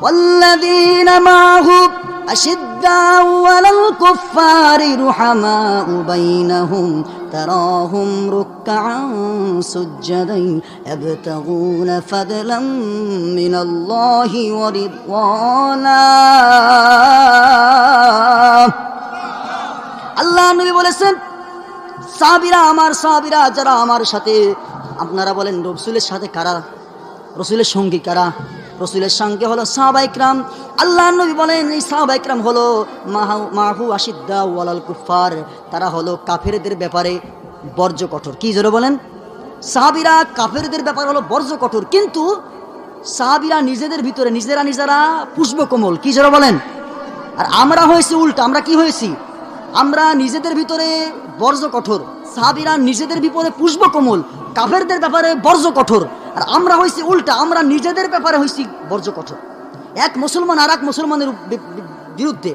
ওয়াল্লাযীনা মা'হু আশিদ্দাউ আলাল কুফফারি রুহামাউ বাইনাহুম তারাহুম রুকআন সুজ্জাদান ইয়াবতাগুনা ফাদলাম মিনাল্লাহি ওয়া রিদওয়ানা। আল্লাহ নবী বলেছেন, সাহাবীরা, আমার সাহাবীরা যারা আমার সাথে, আপনারা বলেন রাসূলের সাথে কারা? রাসূলের সঙ্গী কারা? রাসূলের সঙ্গে হলো সাহাবায়ে কিরাম। আল্লাহ নবী বলেন এই সাহাবায়ে কিরাম হলো মাহু আশিদ্দাউ আলাল কুফফার, তারা হলো কাফেরদের ব্যাপারে বর্জ্য কঠোর। কি জোরে বলেন? সাহাবীরা কাফেরদের ব্যাপারে হলো বর্জ্য কঠোর, কিন্তু সাহাবীরা নিজেদের ভিতরে নিজেরা পুষ্পকমল। কি জোরে বলেন? আর আমরা হয়েছি উল্টা। আমরা কি হয়েছি? আমরা নিজেদের ভিতরে বর্জ্য কঠোর, সাহাবীরা নিজেদের বিপরে পুষ্পকমল, কাফেরদের ব্যাপারে বর্জ্য কঠোর। আর আমরা হয়েছি উল্টা, আমরা নিজেদের ব্যাপারে হয়েছি বর্জ্য কঠোর। এক মুসলমান আর এক মুসলমানের বিরুদ্ধে